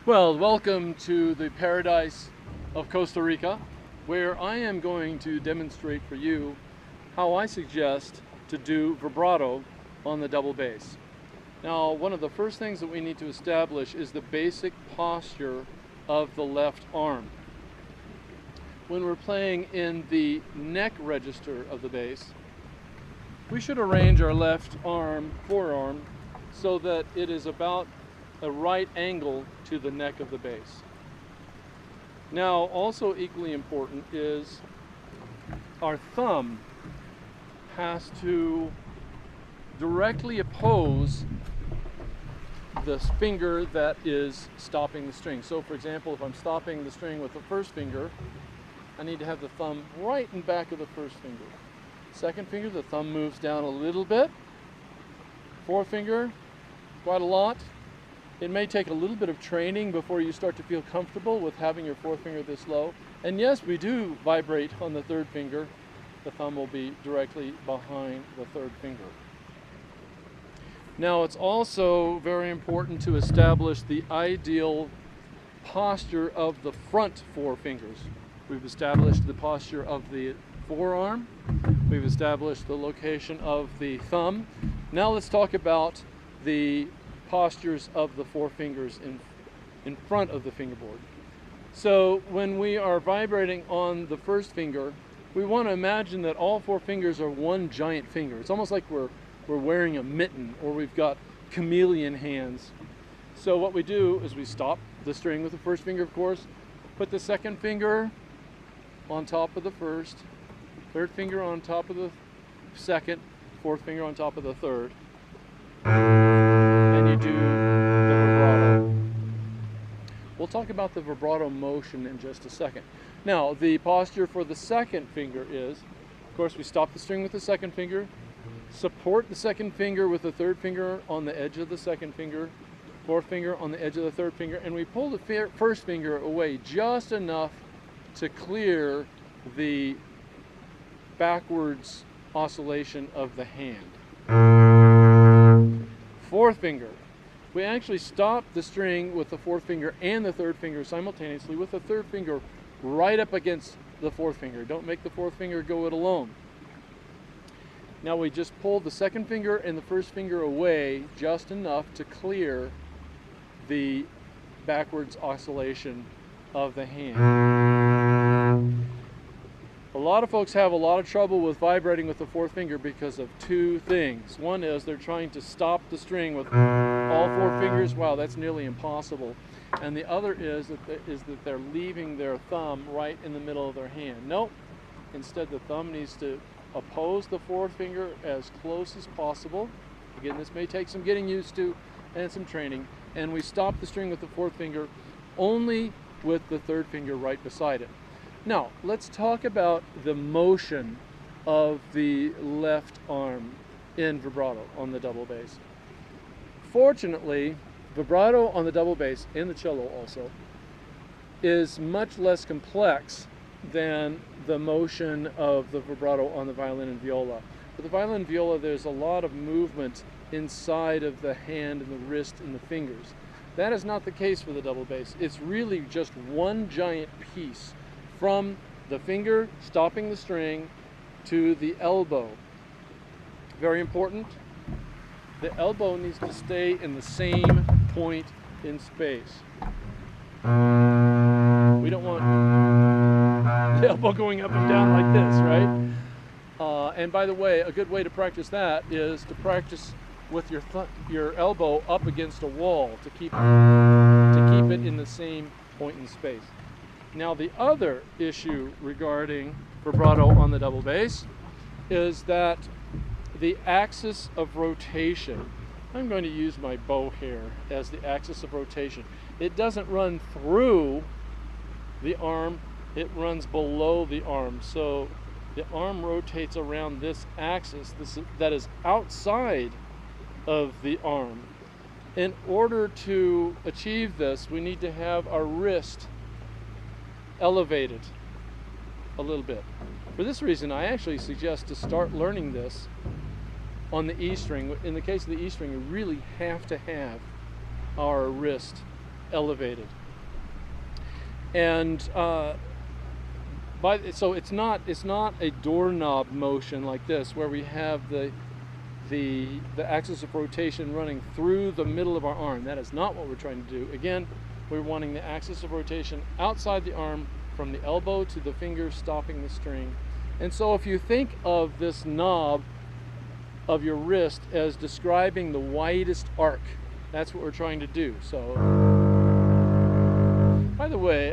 Well, welcome to the paradise of Costa Rica, where I am going to demonstrate for you how I suggest to do vibrato on the double bass. Now, one of the first things that we need to establish is the basic posture of the left arm. When we're playing in the neck register of the bass, we should arrange our left arm, forearm, so that it is about a right angle to the neck of the bass. Now, also equally important is our thumb has to directly oppose the finger that is stopping the string. So for example, if I'm stopping the string with the first finger, I need to have the thumb right in back of the first finger. Second finger, the thumb moves down a little bit. Fourth finger, quite a lot. It may take a little bit of training before you start to feel comfortable with having your fourth finger this low. And yes, we do vibrate on the third finger. The thumb will be directly behind the third finger. Now, it's also very important to establish the ideal posture of the front four fingers. We've established the posture of the forearm. We've established the location of the thumb. Now let's talk about the postures of the four fingers in front of the fingerboard. So when we are vibrating on the first finger, we want to imagine that all four fingers are one giant finger. It's almost like we're wearing a mitten, or we've got chameleon hands. So what we do is we stop the string with the first finger, of course, put the second finger on top of the first, third finger on top of the second, fourth finger on top of the third, and you do the vibrato. We'll talk about the vibrato motion in just a second. Now, the posture for the second finger is, of course, we stop the string with the second finger, support the second finger with the third finger on the edge of the second finger, fourth finger on the edge of the third finger, and we pull the first finger away just enough to clear the backwards oscillation of the hand. Fourth finger. We actually stop the string with the fourth finger and the third finger simultaneously, with the third finger right up against the fourth finger. Don't make the fourth finger go it alone. Now we just pull the second finger and the first finger away just enough to clear the backwards oscillation of the hand. A lot of folks have a lot of trouble with vibrating with the fourth finger because of two things. One is they're trying to stop the string with all four fingers. Wow, that's nearly impossible. And the other is that they're leaving their thumb right in the middle of their hand. Nope. Instead, the thumb needs to oppose the fourth finger as close as possible. Again, this may take some getting used to and some training. And we stop the string with the fourth finger only with the third finger right beside it. Now, let's talk about the motion of the left arm in vibrato on the double bass. Fortunately, vibrato on the double bass, and the cello also, is much less complex than the motion of the vibrato on the violin and viola. With the violin and viola, there's a lot of movement inside of the hand and the wrist and the fingers. That is not the case for the double bass. It's really just one giant piece from the finger stopping the string to the elbow. Very important. The elbow needs to stay in the same point in space. We don't want the elbow going up and down like this, right? And by the way, a good way to practice that is to practice with your elbow up against a wall to keep it in the same point in space. Now, the other issue regarding vibrato on the double bass is that the axis of rotation, I'm going to use my bow here as the axis of rotation. It doesn't run through the arm, it runs below the arm. So the arm rotates around this axis that is outside of the arm. In order to achieve this, we need to have our wrist elevated a little bit. For this reason, I actually suggest to start learning this on the E string. In the case of the E string, we really have to have our wrist elevated. And so it's not a doorknob motion like this where we have the axis of rotation running through the middle of our arm. That is not what we're trying to do. Again, we're wanting the axis of rotation outside the arm from the elbow to the finger stopping the string. And so if you think of this knob of your wrist as describing the widest arc, that's what we're trying to do. So, by the way,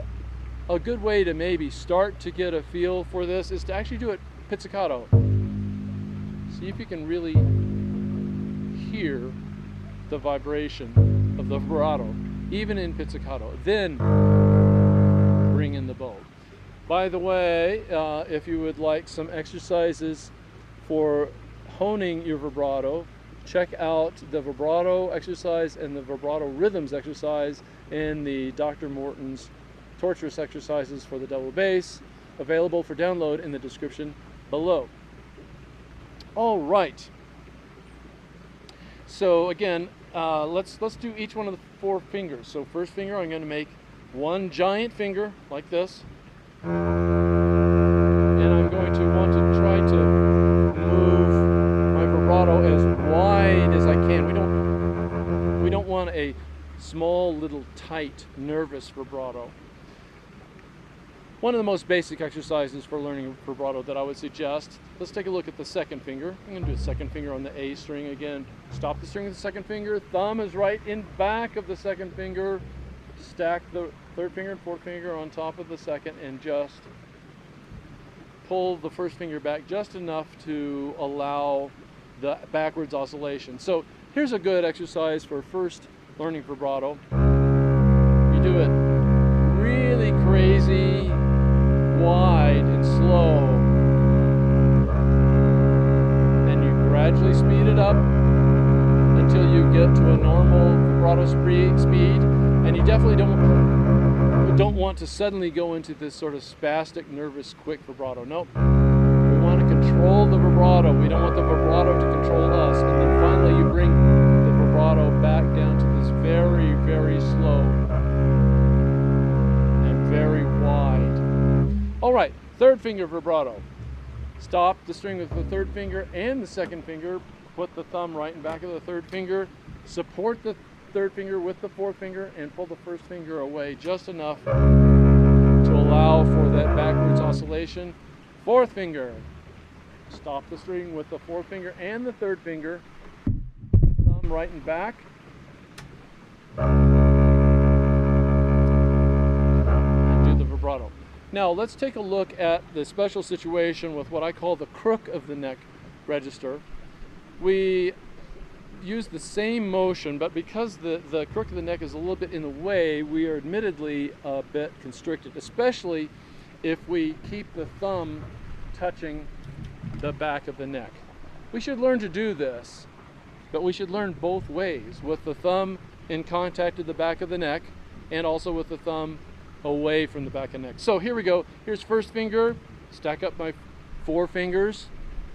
a good way to maybe start to get a feel for this is to actually do it pizzicato. See if you can really hear the vibration of the vibrato, even in pizzicato. Then bring in the bow. By the way, if you would like some exercises for honing your vibrato, check out the vibrato exercise and the vibrato rhythms exercise in the Dr. Morton's torturous exercises for the double bass, available for download in the description below. All right. So again, let's do each one of the 4 fingers. So first finger, I'm going to make one giant finger like this, and I'm going to want to try to move my vibrato as wide as I can. We don't want a small, little, tight, nervous vibrato. One of the most basic exercises for learning vibrato that I would suggest, let's take a look at the second finger. I'm going to do a second finger on the A string again. Stop the string with the second finger. Thumb is right in back of the second finger. Stack the third finger and fourth finger on top of the second and just pull the first finger back just enough to allow the backwards oscillation. So here's a good exercise for first learning vibrato. You do it really crazy, wide and slow, and you gradually speed it up until you get to a normal vibrato speed, and you definitely don't want to suddenly go into this sort of spastic, nervous, quick vibrato. Nope. We want to control the vibrato. We don't want the vibrato to control us. And then finally you bring the vibrato back down to this very, very slow and very wide. All right, third finger vibrato. Stop the string with the third finger and the second finger. Put the thumb right in back of the third finger. Support the third finger with the fourth finger and pull the first finger away just enough to allow for that backwards oscillation. Fourth finger. Stop the string with the fourth finger and the third finger. Thumb right and back. And do the vibrato. Now let's take a look at the special situation with what I call the crook of the neck register. We use the same motion, but because the crook of the neck is a little bit in the way, we are admittedly a bit constricted, especially if we keep the thumb touching the back of the neck. We should learn to do this, but we should learn both ways, with the thumb in contact with the back of the neck and also with the thumb away from the back of the neck. So here we go. Here's first finger. Stack up my 4 fingers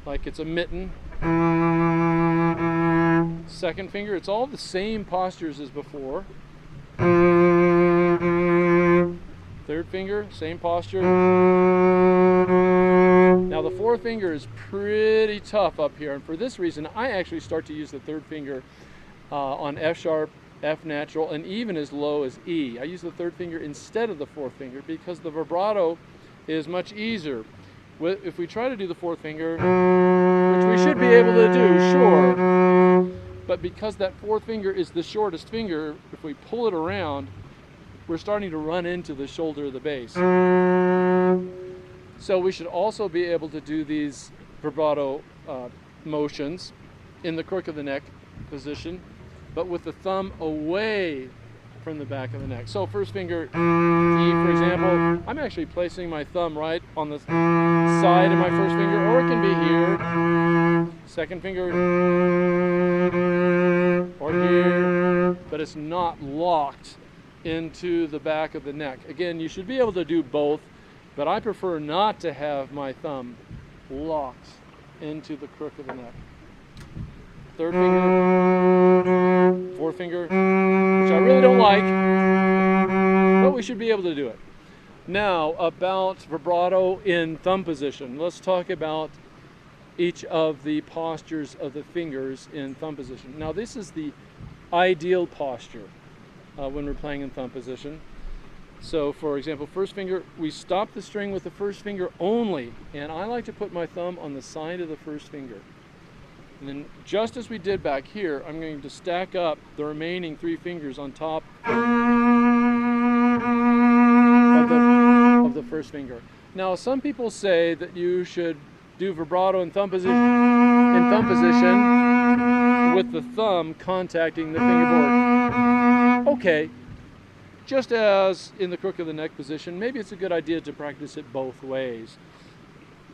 like it's a mitten. Second finger, it's all the same postures as before. Third finger, same posture. Now the fourth finger is pretty tough up here, and for this reason I actually start to use the third finger on F sharp, F natural, and even as low as E. I use the third finger instead of the fourth finger because the vibrato is much easier. If we try to do the fourth finger, which we should be able to do, sure, but because that fourth finger is the shortest finger, if we pull it around, we're starting to run into the shoulder of the bass. So we should also be able to do these vibrato motions in the crook of the neck position, but with the thumb away from the back of the neck. So first finger, E, for example, I'm actually placing my thumb right on the side of my first finger, or it can be here. Second finger, or here, but it's not locked into the back of the neck. Again, you should be able to do both, but I prefer not to have my thumb locked into the crook of the neck. Third finger, fourth finger, which I really don't like, but we should be able to do it. Now, about vibrato in thumb position. Let's talk about each of the postures of the fingers in thumb position. Now, this is the ideal posture when we're playing in thumb position. So, for example, first finger, we stop the string with the first finger only, and I like to put my thumb on the side of the first finger. And then, just as we did back here, I'm going to stack up the remaining 3 fingers on top of the first finger. Now, some people say that you should do vibrato in thumb position with the thumb contacting the fingerboard. Okay, just as in the crook of the neck position, maybe it's a good idea to practice it both ways.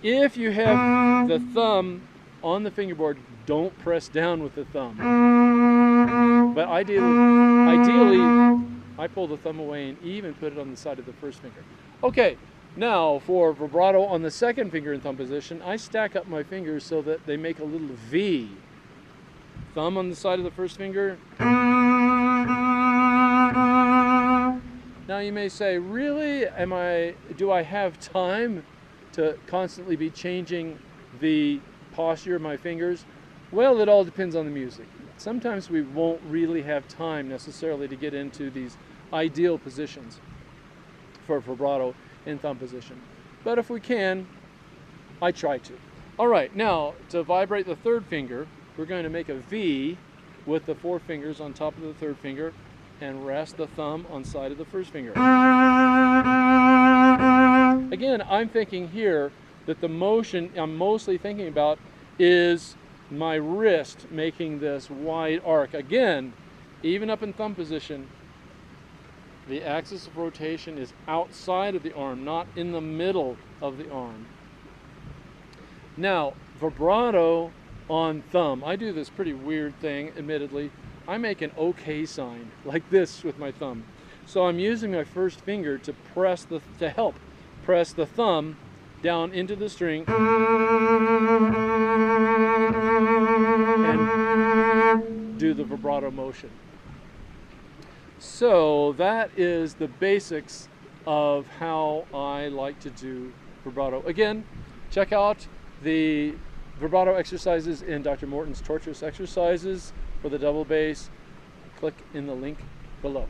If you have the thumb on the fingerboard, don't press down with the thumb. But ideally, I pull the thumb away and even put it on the side of the first finger. Okay, now for vibrato on the second finger in thumb position, I stack up my fingers so that they make a little V. Thumb on the side of the first finger. Now you may say, really? Do I have time to constantly be changing the posture of my fingers? Well, it all depends on the music. Sometimes we won't really have time necessarily to get into these ideal positions for vibrato in thumb position. But if we can, I try to. All right, now to vibrate the third finger, we're going to make a V with the 4 fingers on top of the third finger and rest the thumb on side of the first finger. Again, I'm thinking here that the motion I'm mostly thinking about is my wrist making this wide arc. Again, even up in thumb position, the axis of rotation is outside of the arm, not in the middle of the arm. Now, vibrato on thumb. I do this pretty weird thing, admittedly. I make an OK sign, like this with my thumb. So I'm using my first finger to help press the thumb down into the string and do the vibrato motion. So that is the basics of how I like to do vibrato. Again, check out the vibrato exercises in Dr. Morton's Torturous Exercises for the double bass. Click in the link below.